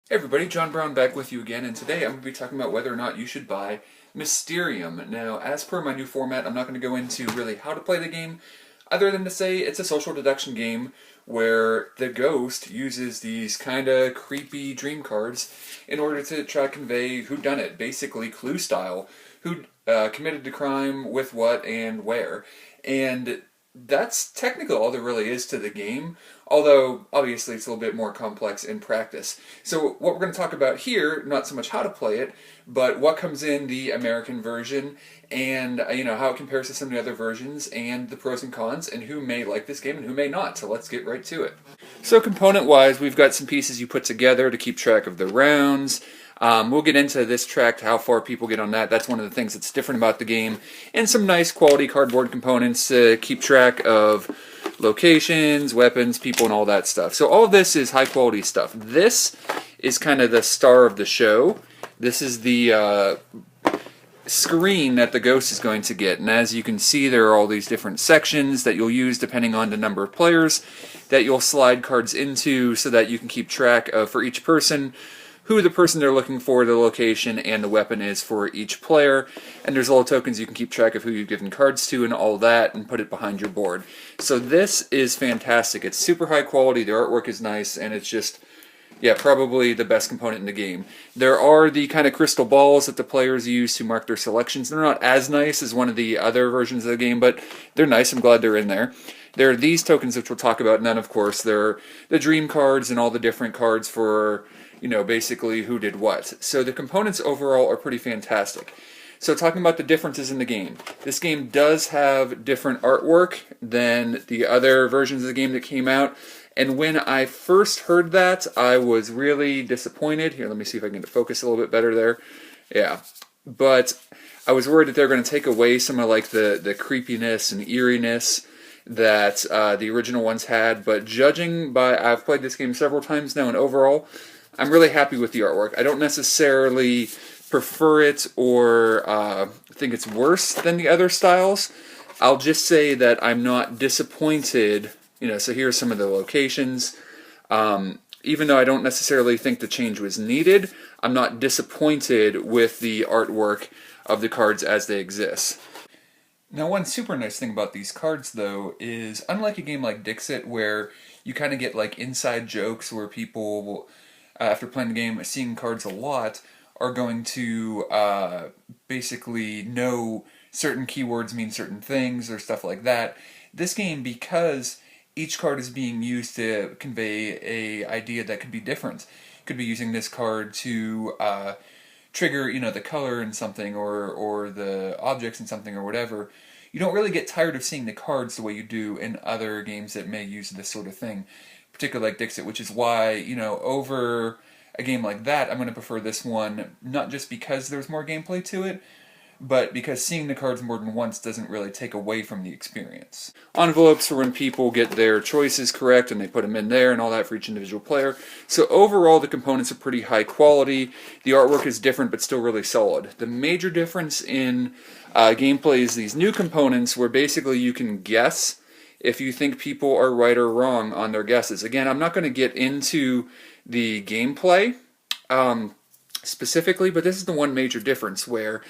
Hey everybody, John Brown back with you again, and today I'm going to be talking about whether or not you should buy Mysterium. Now, as per my new format, I'm not going to go into really how to play the game, other than to say it's a social deduction game where the ghost uses these kind of creepy dream cards in order to try to convey who done it, basically Clue style, who committed the crime, with what, and where. And that's technically all there really is to the game, although obviously it's a little bit more complex in practice. So what we're going to talk about here, not so much how to play it, but what comes in the American version, and how it compares to some of the other versions, and the pros and cons, and who may like this game and who may not. So let's get right to it. So component-wise, we've got some pieces you put together to keep track of the rounds. We'll get into this track, how far people get on that. That's one of the things that's different about the game. And some nice quality cardboard components to keep track of locations, weapons, people, and all that stuff. So all of this is high quality stuff. This is kind of the star of the show. This is the screen that the ghost is going to get. And as you can see, there are all these different sections that you'll use depending on the number of players that you'll slide cards into so that you can keep track of, for each person, who the person they're looking for, the location, and the weapon is for each player. And there's little tokens you can keep track of who you've given cards to and all that, and put it behind your board. So this is fantastic. It's super high quality, the artwork is nice, and it's just, yeah, probably the best component in the game. There are the kind of crystal balls that the players use to mark their selections. They're not as nice as one of the other versions of the game, but they're nice. I'm glad they're in there. There are these tokens, which we'll talk about, and then, of course, there are the dream cards and all the different cards for, basically who did what. So the components overall are pretty fantastic. So talking about the differences in the game, this game does have different artwork than the other versions of the game that came out. And when I first heard that, I was really disappointed. Here, let me see if I can get focus a little bit better there. Yeah. But I was worried that they're going to take away some of like the creepiness and eeriness that the original ones had. But judging by, I've played this game several times now, and overall, I'm really happy with the artwork. I don't necessarily prefer it or think it's worse than the other styles. I'll just say that I'm not disappointed. So here's some of the locations. Even though I don't necessarily think the change was needed, I'm not disappointed with the artwork of the cards as they exist. Now, one super nice thing about these cards, though, is unlike a game like Dixit, where you kind of get like inside jokes where people will, after playing the game, seeing cards a lot, are going to basically know certain keywords mean certain things or stuff like that. This game, because each card is being used to convey a idea that could be different. Could be using this card to trigger, the color in something or the objects in something or whatever. You don't really get tired of seeing the cards the way you do in other games that may use this sort of thing, particularly like Dixit, which is why, over a game like that, I'm going to prefer this one, not just because there's more gameplay to it, but because seeing the cards more than once doesn't really take away from the experience. Envelopes are when people get their choices correct and they put them in there and all that for each individual player. So overall, the components are pretty high quality. The artwork is different but still really solid. The major difference in gameplay is these new components where basically you can guess if you think people are right or wrong on their guesses. Again, I'm not going to get into the gameplay specifically, but this is the one major difference where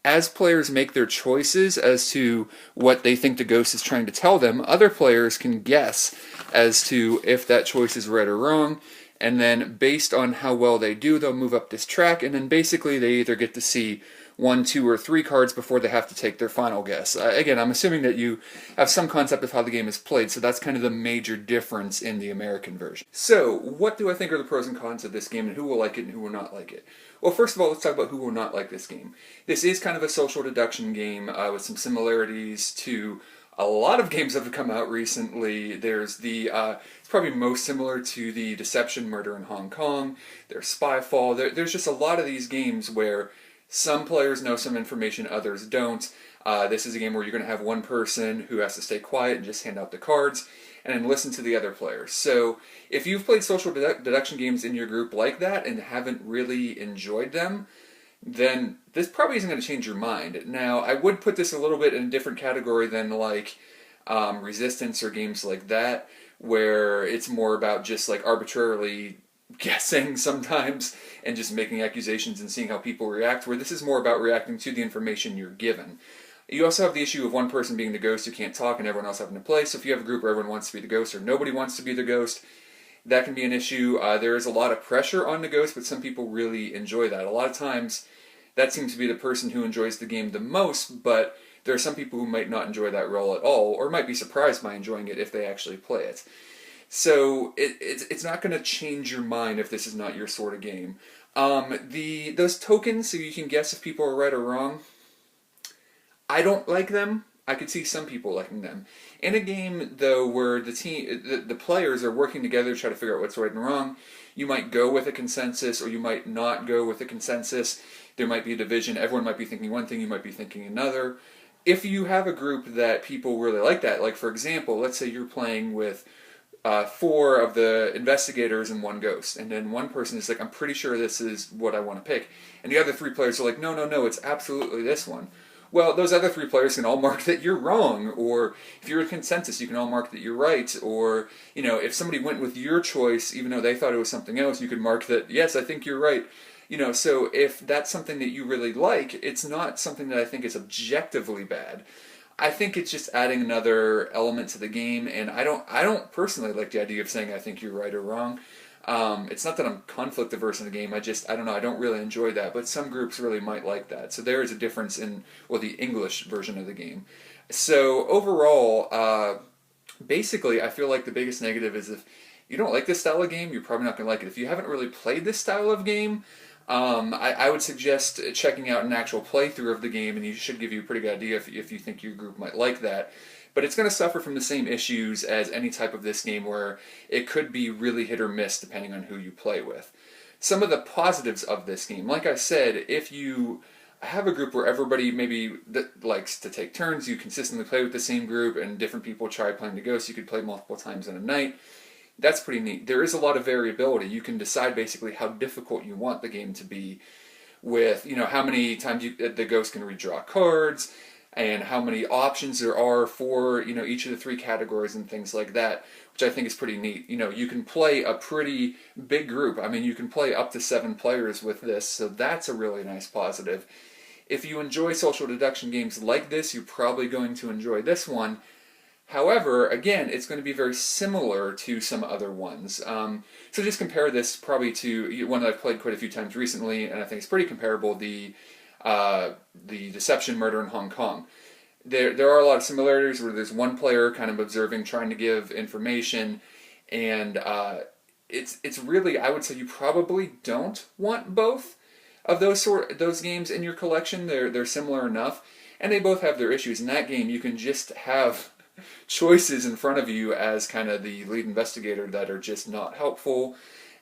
as players make their choices as to what they think the ghost is trying to tell them, other players can guess as to if that choice is right or wrong, and then based on how well they do, they'll move up this track, and then basically they either get to see 1, 2, or 3 cards before they have to take their final guess. Again, I'm assuming that you have some concept of how the game is played, so that's kind of the major difference in the American version. So, what do I think are the pros and cons of this game, and who will like it and who will not like it? Well, first of all, let's talk about who will not like this game. This is kind of a social deduction game with some similarities to a lot of games that have come out recently. There's the, it's probably most similar to the Deception Murder in Hong Kong. There's Spyfall. There's just a lot of these games where some players know some information, others don't. This is a game where you're going to have one person who has to stay quiet and just hand out the cards, and then listen to the other players. So if you've played social deduction games in your group like that and haven't really enjoyed them, then this probably isn't going to change your mind. Now, I would put this a little bit in a different category than like Resistance or games like that, where it's more about just like arbitrarily guessing sometimes and just making accusations and seeing how people react, where this is more about reacting to the information you're given. You also have the issue of one person being the ghost who can't talk and everyone else having to play. So if you have a group where everyone wants to be the ghost or nobody wants to be the ghost, that can be an issue. There is a lot of pressure on the ghost, but some people really enjoy that. A lot of times, that seems to be the person who enjoys the game the most, but there are some people who might not enjoy that role at all, or might be surprised by enjoying it if they actually play it. So it's not going to change your mind if this is not your sort of game. Those tokens, so you can guess if people are right or wrong, I don't like them. I could see some people liking them. In a game, though, where the players are working together to try to figure out what's right and wrong, you might go with a consensus, or you might not go with a consensus. There might be a division. Everyone might be thinking one thing, you might be thinking another. If you have a group that people really like that, like for example, let's say you're playing with 4 of the investigators and 1 ghost, and then one person is like, I'm pretty sure this is what I want to pick, and the other 3 players are like, no, no, no, it's absolutely this one. Well, those other 3 players can all mark that you're wrong, or if you're in consensus, you can all mark that you're right, or, you know, if somebody went with your choice, even though they thought it was something else, you could mark that, yes, I think you're right. You know, so if that's something that you really like, it's not something that I think is objectively bad. I think it's just adding another element to the game, and I don't personally like the idea of saying I think you're right or wrong. It's not that I'm conflict averse in the game. I don't know. I don't really enjoy that. But some groups really might like that. So there is a difference in, well, the English version of the game. So overall, basically, I feel like the biggest negative is if you don't like this style of game, you're probably not going to like it. If you haven't really played this style of game, I would suggest checking out an actual playthrough of the game, and you should give you a pretty good idea if you think your group might like that. But it's going to suffer from the same issues as any type of this game, where it could be really hit or miss depending on who you play with. Some of the positives of this game, like I said, if you have a group where everybody maybe likes to take turns, you consistently play with the same group, and different people try playing the ghost, you could play multiple times in a night. That's pretty neat. There is a lot of variability. You can decide basically how difficult you want the game to be, with, you know, how many times the ghost can redraw cards, and how many options there are for, you know, each of the 3 categories and things like that, which I think is pretty neat. You know, you can play a pretty big group. I mean, you can play up to 7 players with this, so that's a really nice positive. If you enjoy social deduction games like this, you're probably going to enjoy this one. However, again, it's going to be very similar to some other ones. So just compare this probably to one that I've played quite a few times recently, and I think it's pretty comparable, the Deception Murder in Hong Kong. There are a lot of similarities where there's one player kind of observing, trying to give information, and it's really, I would say you probably don't want both of those games in your collection. They're similar enough, and they both have their issues. In that game, you can just have choices in front of you as kind of the lead investigator that are just not helpful.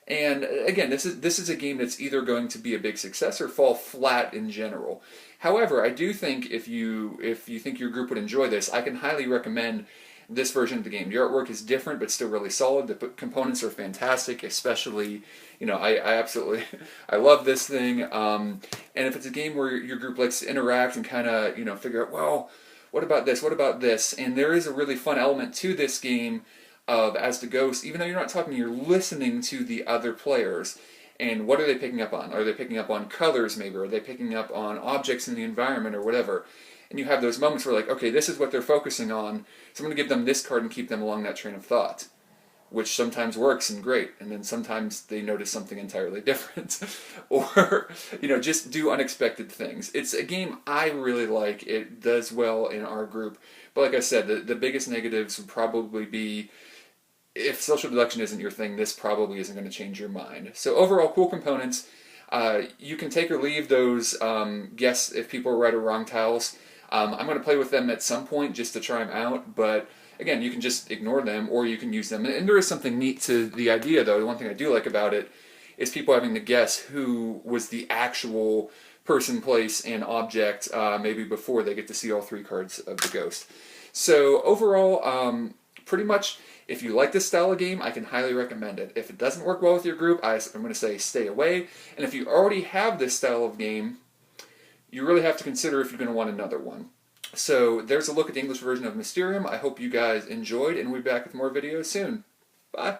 And again, this is a game that's either going to be a big success or fall flat in general. However, I do think if you think your group would enjoy this, I can highly recommend this version of the game. The artwork is different, but still really solid. The components are fantastic, especially, you know, I absolutely, I love this thing. And if it's a game where your group likes to interact and kind of, you know, figure out, well, what about this? What about this? And there is a really fun element to this game of, as the ghost, even though you're not talking, you're listening to the other players. And what are they picking up on? Are they picking up on colors, maybe? Are they picking up on objects in the environment or whatever? And you have those moments where, like, okay, this is what they're focusing on, so I'm going to give them this card and keep them along that train of thought, which sometimes works and great, and then sometimes they notice something entirely different, or, you know, just do unexpected things. It's a game I really like. It does well in our group, but like I said, the biggest negatives would probably be, if social deduction isn't your thing, this probably isn't going to change your mind. So overall, cool components. You can take or leave those guess if people are right or wrong tiles. I'm going to play with them at some point just to try them out, but again, you can just ignore them or you can use them. And there is something neat to the idea, though. The one thing I do like about it is people having to guess who was the actual person, place, and object, maybe before they get to see all 3 cards of the ghost. So overall, pretty much, if you like this style of game, I can highly recommend it. If it doesn't work well with your group, I'm going to say stay away. And if you already have this style of game, you really have to consider if you're going to want another one. So there's a look at the English version of Mysterium. I hope you guys enjoyed, and we'll be back with more videos soon. Bye!